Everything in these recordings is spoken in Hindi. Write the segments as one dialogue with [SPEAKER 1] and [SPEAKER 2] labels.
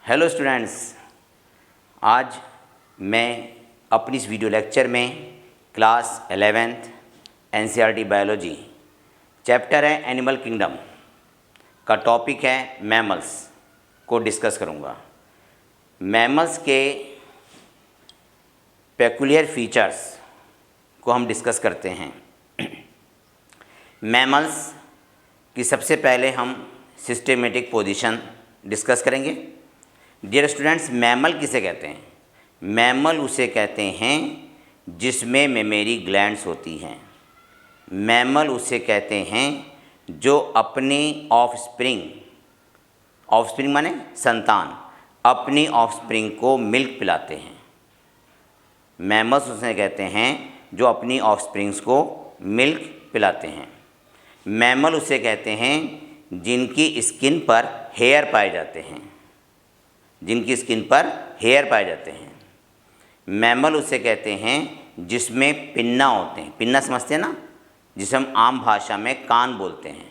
[SPEAKER 1] हेलो स्टूडेंट्स, आज मैं अपनी इस वीडियो लेक्चर में class 11th NCERT biology chapter है एनिमल किंगडम का टॉपिक है मैमल्स को डिस्कस करूंगा। मैमल्स के पेक्यूलियर फीचर्स को हम डिस्कस करते हैं। मैमल्स की सबसे पहले हम सिस्टेमेटिक पोजीशन डिस्कस करेंगे। डियर स्टूडेंट्स, मैमल किसे कहते हैं? मैमल उसे कहते हैं जिसमें मेमरी ग्लैंड्स होती हैं। मैमल उसे कहते हैं जो अपने ऑफस्प्रिंग माने संतान, अपनी ऑफस्प्रिंग को मिल्क पिलाते हैं। मैमल्स उसे कहते हैं जो अपनी ऑफस्प्रिंग्स को मिल्क पिलाते हैं। मैमल उसे कहते हैं जिनकी स्किन पर हेयर पाए जाते हैं, जिनकी स्किन पर हेयर पाए जाते हैं। मैमल उसे कहते हैं जिसमें पिन्ना होते हैं। पिन्ना समझते हैं ना, जिसे हम आम भाषा में कान बोलते हैं।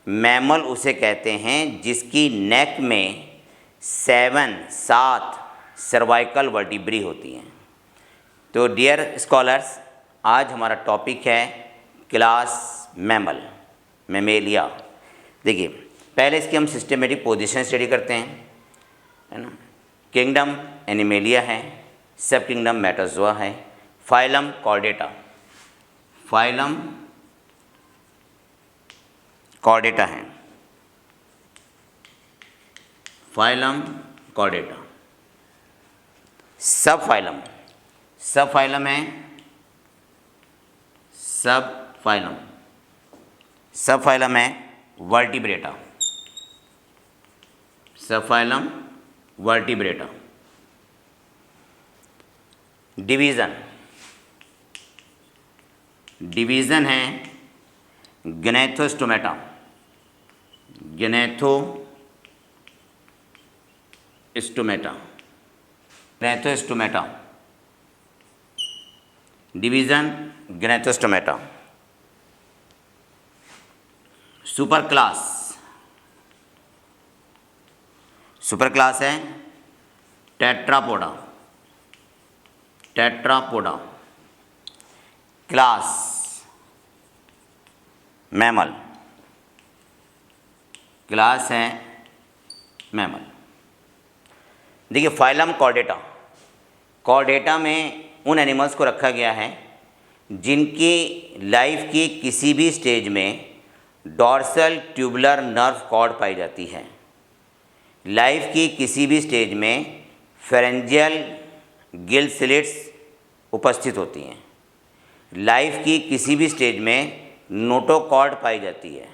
[SPEAKER 1] मैमल उसे कहते हैं जिसकी नेक में 7 सर्वाइकल वर्टिब्री होती हैं। तो डियर स्कॉलर्स, आज हमारा टॉपिक है क्लास मैमल, मैमेलिया। देखिए, पहले इसकी हम सिस्टेमेटिक पोजीशन स्टडी करते हैं, है ना। किंगडम एनिमेलिया है, सब किंगडम मेटाजोआ है, फाइलम कॉर्डेटा, फाइलम कॉर्डेटा है, फाइलम कॉर्डेटा। सब फाइलम है, सब फाइलम है वर्टिब्रेटा, सब फाइलम वर्टिब्रेटा। डिवीज़न है Gnathostomata, division Gnathostomata. Super class है टेट्रापोडा। क्लास मैमल, क्लास है मैमल। देखिए, फाइलम कॉर्डेटा में उन एनिमल्स को रखा गया है जिनकी लाइफ की किसी भी स्टेज में डॉर्सल ट्यूबुलर नर्व कॉर्ड पाई जाती है। लाइफ की किसी भी स्टेज में फेरेंजियल गिल स्लिट्स उपस्थित होती हैं। लाइफ की किसी भी स्टेज में नोटोकॉर्ड पाई जाती है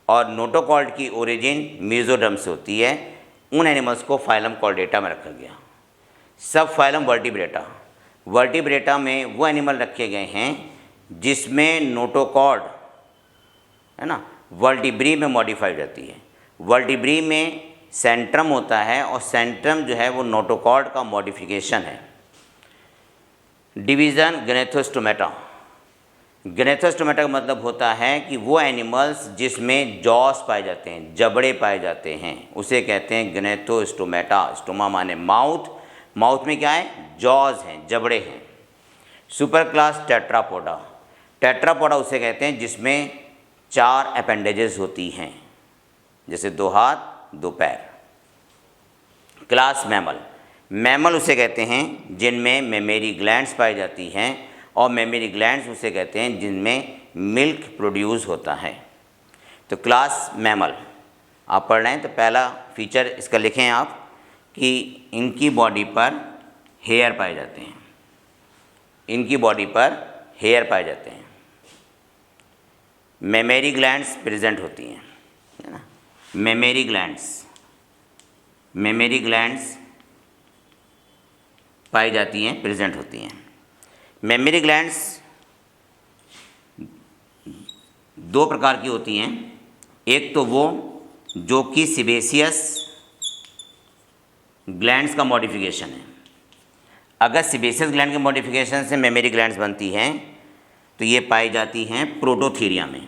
[SPEAKER 1] और नोटोकॉर्ड की ओरिजिन मेसोडर्म से होती है। उन एनिमल्स को फाइलम कॉर्डेटा में रखा गया। सब फाइलम वर्टिब्रेटा में वो एनिमल रखे गए हैं जिसमें नोटोकॉर्ड, है ना, वर्टिब्री में मॉडिफाई जाती है। वर्टिब्री में सेंट्रम होता है और सेंट्रम जो है वो नोटोकॉर्ड का मॉडिफिकेशन है। डिवीज़न ग्नेथोस्टोमेटा का मतलब होता है कि वो एनिमल्स जिसमें जॉस पाए जाते हैं, जबड़े पाए जाते हैं, उसे कहते हैं ग्नेथोस्टोमेटा। स्टोमा माने माउथ में क्या है? जॉज हैं, जबड़े हैं। सुपर क्लास टेट्रापोडा उसे कहते हैं जिसमें 4 अपेंडेजेस होती हैं, जैसे 2 हाथ 2 पैर। क्लास मैमल उसे कहते हैं जिनमें मेमरी ग्लैंड्स पाई जाती हैं और मेमरी ग्लैंड्स उसे कहते हैं जिनमें मिल्क प्रोड्यूस होता है। तो क्लास मैमल आप पढ़ रहे हैं तो पहला फीचर इसका लिखें आप कि इनकी बॉडी पर हेयर पाए जाते हैं, इनकी बॉडी पर हेयर पाए जाते हैं। मेमरी ग्लैंड्स प्रेजेंट होती हैं, है ना। मेमरी ग्लैंड्स पाई जाती हैं, प्रेजेंट होती हैं। मेमरी ग्लैंड्स 2 प्रकार की होती हैं। एक तो वो जो कि सिबेसियस ग्लैंड्स का मॉडिफिकेशन है। अगर सिबेसियस ग्लैंड के मॉडिफिकेशन से मेमरी ग्लैंड्स बनती हैं तो ये पाई जाती हैं प्रोटोथीरिया में,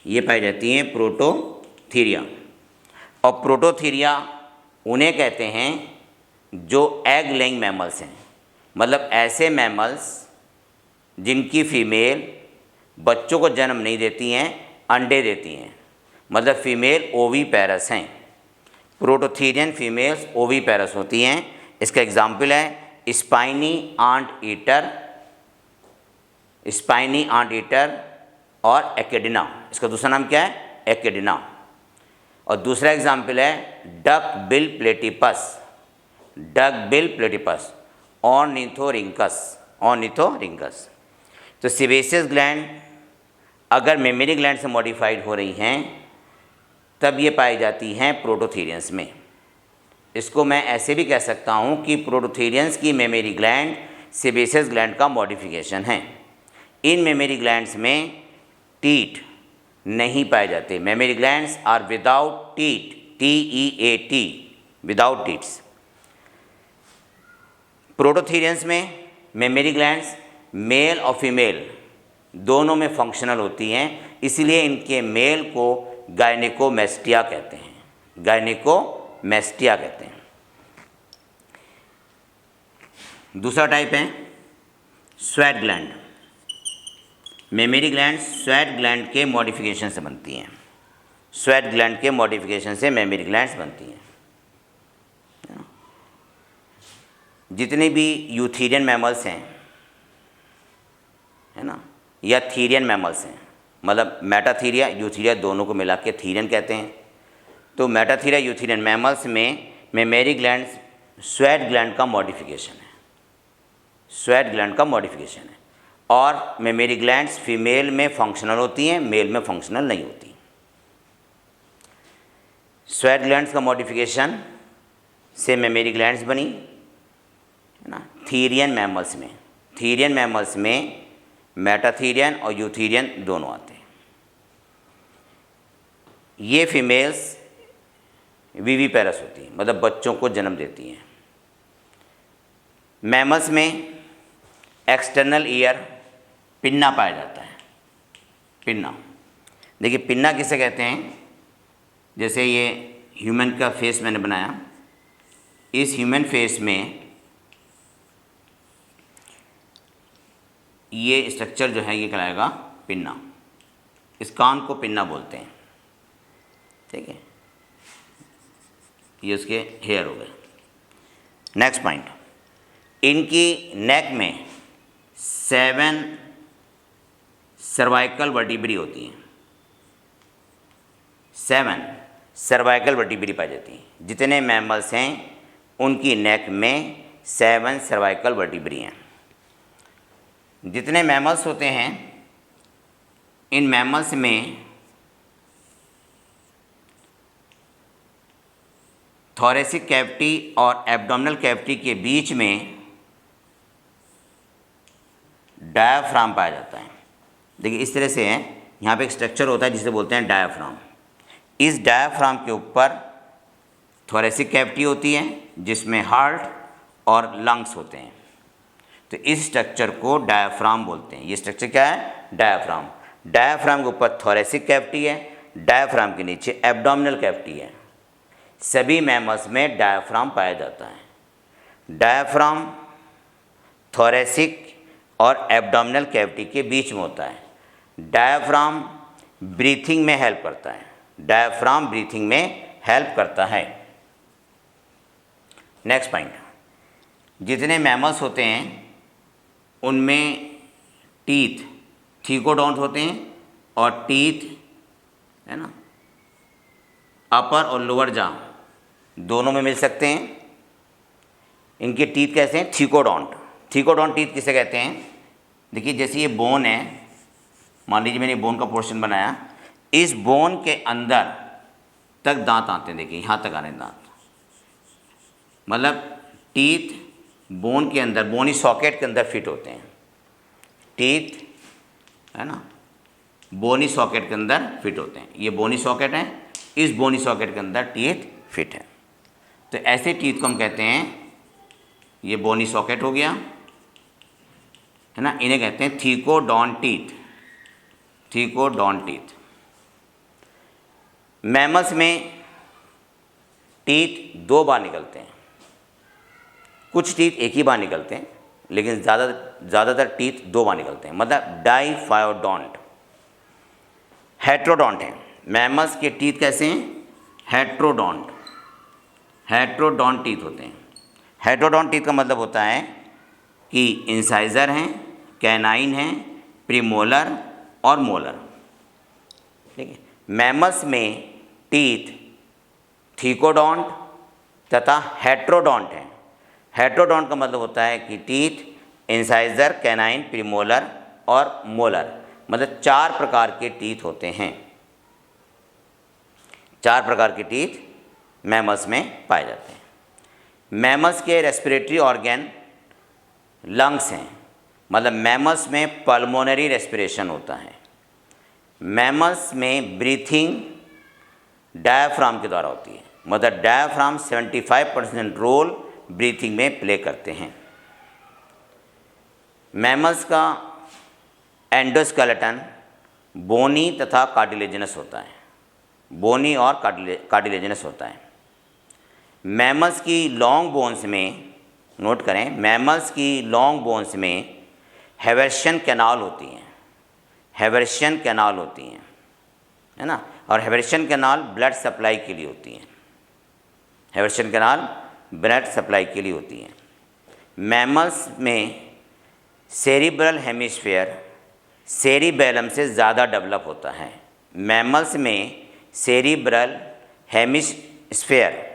[SPEAKER 1] ये पाई जाती हैं प्रोटोथीरिया। और प्रोटोथीरिया उन्हें कहते हैं जो एग लेइंग मैमल्स हैं, मतलब ऐसे मैमल्स जिनकी फीमेल बच्चों को जन्म नहीं देती हैं, अंडे देती हैं, मतलब फीमेल ओवीपेरस हैं। प्रोटोथीरियन फीमेल्स ओवीपेरस होती हैं। इसका एग्जाम्पल है स्पाइनी आंट ईटर और एक्केडिना। इसका दूसरा नाम क्या है? एक्केडिना। और दूसरा एग्जाम्पल है डक बिल प्लेटिपस ऑर्निथोरिंकस। तो सेबेसियस ग्लैंड अगर मेमरी ग्लैंड से मॉडिफाइड हो रही हैं तब ये पाई जाती हैं प्रोटोथीरियंस में। इसको मैं ऐसे भी कह सकता हूँ कि प्रोटोथीरियंस की मेमरी ग्लैंड सेबेसियस ग्लैंड का मॉडिफिकेशन है। इन मेमरी ग्लैंड्स में टीट नहीं पाए जाते। Mammary glands are without teat, TEAT, without teats. Prototherians में मेमरी ग्लैंड्स मेल और फीमेल दोनों में फंक्शनल होती हैं, इसलिए इनके मेल को गायनेकोमेस्टिया कहते हैं। दूसरा टाइप है sweat gland. Mammary gland sweat gland के मॉडिफिकेशन से बनती हैं। मेमरी ग्लैंड्स बनती हैं। जितने भी यूथीरियन मैमल्स हैं, है ना, या थीरियन मैमल्स हैं, मतलब मेटाथीरिया यूथीरिया दोनों को मिला के थीरियन कहते हैं। तो मेटाथीरिया यूथीरियन मैमल्स में मेमरी ग्लैंड स्वेट ग्लैंड का मॉडिफिकेशन है। और मेमरी ग्लैंड्स फीमेल में फंक्शनल होती हैं, मेल में फंक्शनल नहीं होती। स्वेट ग्लैंड्स का मॉडिफिकेशन से मेमरी ग्लैंड्स बनी, है ना। थीरियन मैमल्स में मेटाथीरियन और यूथीरियन दोनों आते हैं। ये फीमेल्स विविपेरस होती हैं, मतलब बच्चों को जन्म देती हैं। मैमल्स में एक्सटर्नल ईयर पिन्ना पाया जाता है। पिन्ना, देखिए पिन्ना किसे कहते हैं? जैसे ये ह्यूमन का फेस मैंने बनाया, इस ह्यूमन फेस में ये स्ट्रक्चर जो है ये कहलाएगा पिन्ना। इस कान को पिन्ना बोलते हैं, ठीक है। ये उसके हेयर हो गए। नेक्स्ट पॉइंट, इनकी नेक में 7 सर्वाइकल वर्टिब्री होती हैं। 7 सर्वाइकल वर्टिब्री पाई जाती हैं। जितने मैमल्स हैं उनकी नेक में 7 सर्वाइकल वर्टिब्री हैं। जितने मैमल्स होते हैं, इन मैमल्स में थोरेसिक कैविटी और एब्डोमिनल कैविटी के बीच में डायाफ्राम पाया जाता है। देखिए इस तरह से है, यहाँ पे एक स्ट्रक्चर होता है जिसे बोलते हैं डायाफ्राम। इस डायाफ्राम के ऊपर थोरेसिक कैविटी होती है जिसमें हार्ट और लंग्स होते हैं। तो इस स्ट्रक्चर को डायाफ्राम बोलते हैं। ये स्ट्रक्चर क्या है? डायाफ्राम। डायाफ्राम के ऊपर थोरेसिक कैविटी है, डायाफ्राम के नीचे एब्डोमिनल कैविटी है। सभी मैमल्स में डायाफ्राम पाया जाता है। डायाफ्राम थोरेसिक और एब्डोमिनल कैविटी के बीच में होता है। डायाफ्राम ब्रीथिंग में हेल्प करता है। नेक्स्ट पॉइंट, जितने मैमल्स होते हैं उनमें टीथ थीकोडोंट होते हैं और टीथ, है ना, अपर और लोअर जॉ दोनों में मिल सकते हैं। इनके टीथ कैसे हैं? थीकोडोंट टीथ किसे कहते हैं? देखिए जैसे ये बोन है, मान लीजिए मैंने बोन का पोर्शन बनाया, इस बोन के अंदर तक दांत आते हैं। देखिए यहाँ तक आ रहे हैं दांत, मतलब टीथ बोन के अंदर, बोनी सॉकेट के अंदर फिट होते हैं। टीथ, है ना, बोनी सॉकेट के अंदर फिट होते हैं। ये बोनी सॉकेट है, इस बोनी सॉकेट के अंदर टीथ फिट है। तो ऐसे टीथ को हम कहते हैं, ये बोनी सॉकेट हो गया, है ना, इन्हें कहते हैं थीकोडोंट टीथ। मैमल्स में टीथ 2 बार निकलते हैं, कुछ टीथ एक ही बार निकलते हैं, लेकिन ज़्यादातर टीथ 2 बार निकलते हैं, मतलब डाइफायोडोंट। हेट्रोडोंट हैं, मैमल्स के टीथ कैसे हैं? हेट्रोडोंट, हेट्रोडोंट टीथ होते हैं। हेट्रोडोंट टीथ का मतलब होता है कि इंसाइजर हैं, कैनाइन हैं, प्रीमोलर और मोलर। ठीक है। मैमल्स में टीथ थीकोडोंट तथा हेट्रोडोंट हैं। हेट्रोडोंट का मतलब होता है कि टीथ इंसाइजर, कैनाइन, प्रीमोलर और मोलर, मतलब 4 प्रकार के टीथ होते हैं। 4 प्रकार के टीथ मैमल्स में पाए जाते हैं। मैमल्स के रेस्पिरेटरी ऑर्गन लंग्स हैं, मतलब मैमल्स में पल्मोनरी रेस्पिरेशन होता है। मैमल्स में ब्रीथिंग डायाफ्राम के द्वारा होती है, मतलब डायाफ्राम 75% रोल ब्रीथिंग में प्ले करते हैं। मैमल्स का एंडोस्केलेटन बोनी तथा कार्टिलेजिनस होता है, बोनी और कार्टिलेजिनस होता है। मैमल्स की लॉन्ग बोन्स में, नोट करें, मैमल्स की लॉन्ग बोन्स में हैवर्शियन कैनाल होती हैं, हैवर्शियन कैनाल होती हैं, है ना, और हैवर्शियन कैनाल ब्लड सप्लाई के लिए होती हैं, हैवर्शियन कैनाल ब्लड सप्लाई के लिए होती हैं। मैमल्स में सेरिब्रल हेमिस्फीयर सेरिबेलम से ज़्यादा डेवलप होता है। मैमल्स में सेरिब्रल हेमिस्फीयर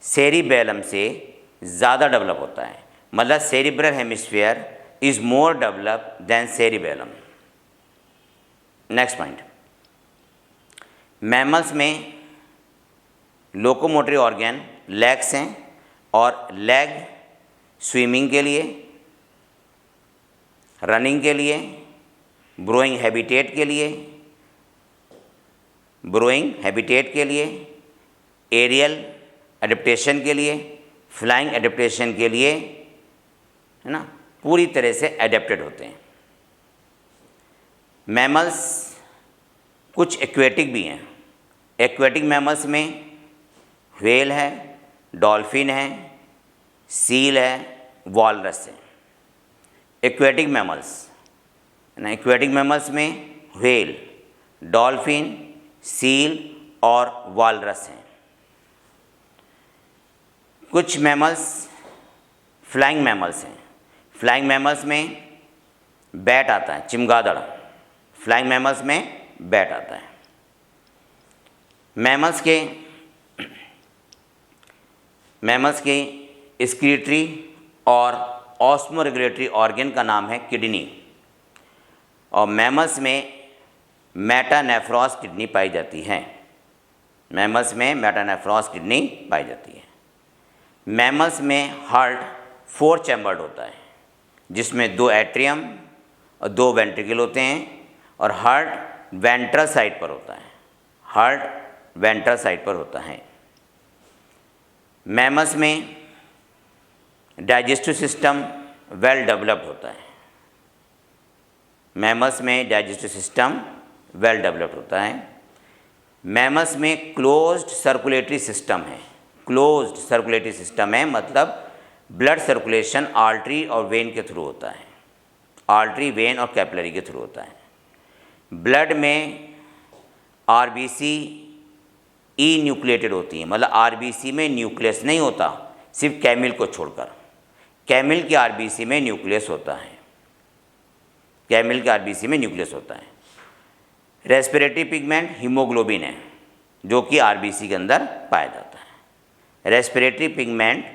[SPEAKER 1] सेरिबेलम से ज़्यादा डेवलप होता है, मतलब cerebral hemisphere is more develop than cerebellum. Next point, mammals में लोकोमोटरी ऑर्गन लेग्स हैं, और लेग स्विमिंग के लिए, रनिंग के लिए, ब्रोइंग हैबिटेट के लिए, एरियल एडेप्टेशन के लिए, फ्लाइंग एडेप्टेशन के लिए, है ना, पूरी तरह से एडेप्टेड होते हैं। मैमल्स कुछ एक्वेटिक भी हैं। एक्वेटिक मैमल्स में व्हेल है, डॉल्फिन है, सील है, वॉलरस है। एक्वेटिक मैमल्स ना, एक्वेटिक मैमल्स में व्हेल, डॉल्फिन, सील और वॉलरस हैं। कुछ मैमल्स फ्लाइंग मैमल्स हैं। फ्लाइंग मैमल्स में बैट आता है, चिमगादड़, फ्लाइंग मैमल्स में बैट आता है। मैमल्स के एक्सक्रीटरी और ऑस्मोरेगुलेटरी ऑर्गन का नाम है किडनी, और मैमल्स में मेटानेफ्रॉस किडनी पाई जाती है। मैमल्स में मेटानेफ्रॉस किडनी पाई जाती है। मैमल्स में हार्ट 4 चैम्बर्ड होता है, जिसमें 2 एट्रियम और 2 वेंट्रिकल होते हैं, और हार्ट वेंट्रल साइड पर होता है, हार्ट वेंट्रल साइड पर होता है। मैमल्स में डाइजेस्टिव सिस्टम वेल डेवलप्ड होता है। मैमल्स में डाइजेस्टिव सिस्टम वेल डेवलप्ड होता है। मैमल्स में क्लोज्ड सर्कुलेटरी सिस्टम है। क्लोज्ड सर्कुलेटरी सिस्टम है, मतलब ब्लड सर्कुलेशन आर्टरी और वेन के थ्रू होता है, आर्टरी, वेन और कैपिलरी के थ्रू होता है। ब्लड में आरबीसी ई न्यूक्लिएटेड होती है, मतलब आरबीसी में न्यूक्लियस नहीं होता, सिर्फ कैमिल को छोड़कर। कैमिल के आरबीसी में न्यूक्लियस होता है, कैमिल के आरबीसी में न्यूक्लियस होता है। रेस्पिरेटरी पिगमेंट हीमोग्लोबिन है, जो कि आरबीसी के अंदर पाया जाता है। रेस्पिरेटरी पिगमेंट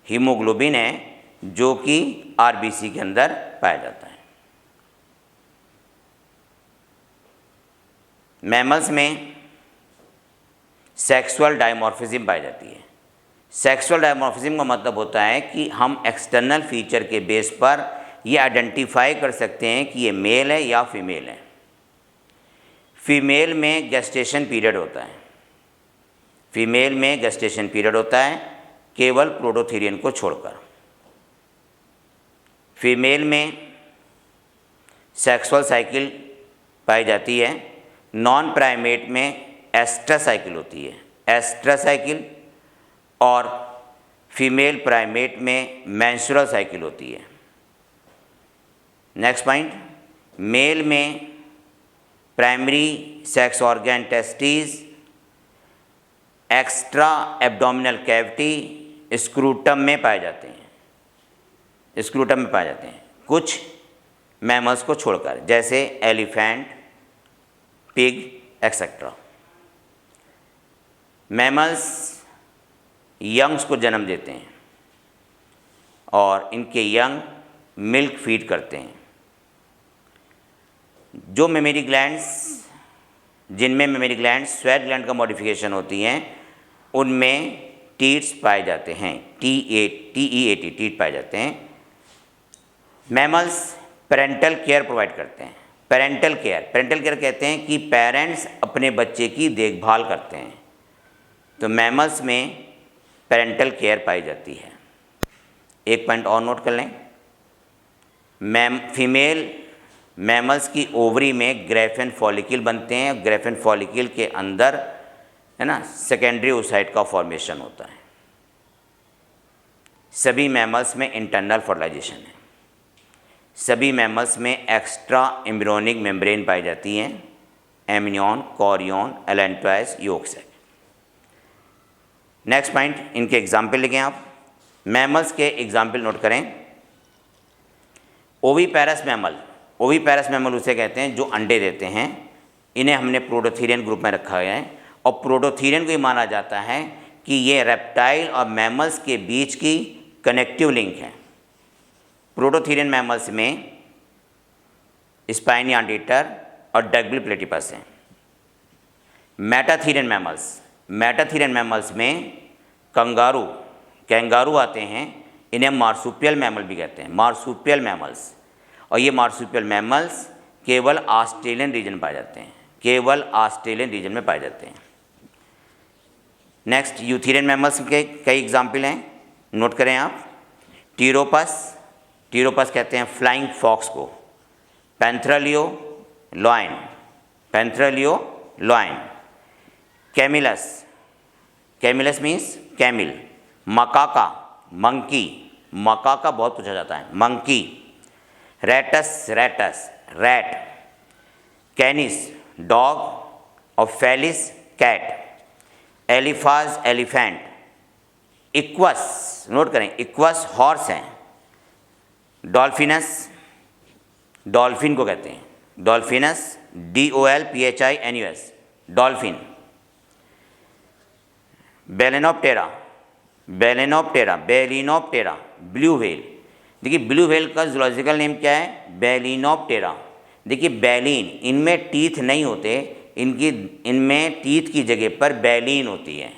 [SPEAKER 1] हीमोग्लोबिन है, जो कि आरबीसी के अंदर पाया जाता है। मैमल्स में सेक्सुअल डायमॉर्फिज्म पाई जाती है। सेक्सुअल डायमॉर्फिज्म का मतलब होता है कि हम एक्सटर्नल फीचर के बेस पर ये आइडेंटिफाई कर सकते हैं कि ये मेल है या फीमेल है। फीमेल में गेस्टेशन पीरियड होता है, फीमेल में गेस्टेशन पीरियड होता है, केवल प्रोटोथेरियन को छोड़कर। फीमेल में सेक्सुअल साइकिल पाई जाती है। नॉन प्राइमेट में एस्ट्रस साइकिल होती है, एस्ट्रा साइकिल, और फीमेल प्राइमेट में मेंस्ट्रुअल साइकिल होती है। नेक्स्ट पॉइंट, मेल में primary sex organ testis, extra abdominal cavity scrotum में पाए जाते हैं, स्क्रूटम में पाए जाते हैं कुछ मैमल्स को छोड़कर, जैसे elephant, pig etcetera. Mammals youngs को जन्म देते हैं और इनके यंग मिल्क फीड करते हैं। जो मेमरी ग्लैंड्स, जिनमें मेमरी ग्लैंड स्वेट ग्लैंड का मॉडिफिकेशन होती हैं, उनमें टीट्स पाए जाते हैं, TEAT टीट पाए जाते हैं। मैमल्स पेरेंटल केयर प्रोवाइड करते हैं। पेरेंटल केयर कहते हैं कि पेरेंट्स अपने बच्चे की देखभाल करते हैं, तो मैमल्स में पेरेंटल केयर पाई जाती है। एक पॉइंट और नोट कर लें, फीमेल मैमल्स की ओवरी में ग्रेफेन फॉलिकल बनते हैं, ग्रेफेन फॉलिकल के अंदर है ना सेकेंडरी ओसाइट का फॉर्मेशन होता है। सभी मैमल्स में इंटरनल फर्टिलाइजेशन है। सभी मैमल्स में एक्स्ट्रा एम्ब्रियोनिक मेम्ब्रेन पाई जाती हैं, एमनियन, कोरियन, एलेंट्राइस, योक सेक। नेक्स्ट पॉइंट, इनके एग्जाम्पल लिखें आप। मैमल्स के एग्जाम्पल नोट करें। ओविपेरस मैमल उसे कहते हैं जो अंडे देते हैं। इन्हें हमने प्रोटोथीरियन ग्रुप में रखा गया है, और प्रोटोथीरियन को ये माना जाता है कि ये रेप्टाइल और मैमल्स के बीच की कनेक्टिव लिंक है। प्रोटोथीरियन मैमल्स में स्पाइनी एंटीटर और डगबिल प्लेटिपस हैं। मेटाथीरियन मैमल्स में कैंगारू आते हैं। इन्हें मार्सुपियल मैमल भी कहते हैं, मार्सुपियल मैमल्स। और ये मार्सुपियल मैमल्स केवल ऑस्ट्रेलियन रीजन में पाए जाते हैं, केवल ऑस्ट्रेलियन रीजन में पाए जाते हैं। नेक्स्ट, यूथेरियन मैमल्स के कई एग्जाम्पल हैं, नोट करें आप। टीरोपस कहते हैं फ्लाइंग फॉक्स को। Panthera leo lion. Camelus means camel. Macaca बहुत पूछा जाता है, मंकी। रैट। कैनिस डॉग और Felis cat. Elephant. Equus, note करें, इक्वस हॉर्स हैं। डॉल्फिन को कहते हैं, Dolphinus, DOLPHINUS, dolphin. Balaenoptera, blue whale. देखिए ब्लू व्हेल का जूलॉजिकल नेम क्या है, बेलिनोप्टेरा। देखिए बैलीन, इनमें टीथ नहीं होते, इनमें टीथ की जगह पर बैलीन होती है।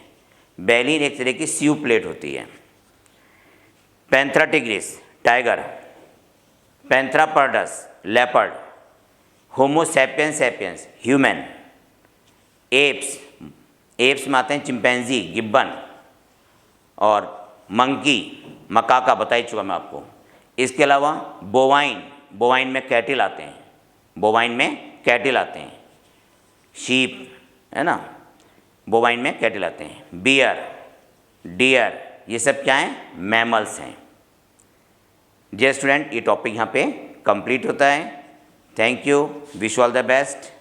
[SPEAKER 1] बैलीन एक तरह की स्यू प्लेट होती है। Panthera tigris tiger. Panthera pardus leopard. Homo sapiens human. Apes में आते हैं चिंपैंजी, गिब्बन और मंकी, मकाका बता ही चुका मैं आपको। इसके अलावा बोवाइन में कैटिल आते हैं, शीप है ना, बोवाइन में कैटिल आते हैं। डियर, ये सब क्या हैं, मैमल्स हैं। डियर स्टूडेंट, ये टॉपिक यहाँ पे कंप्लीट होता है। Thank you, wish all the best.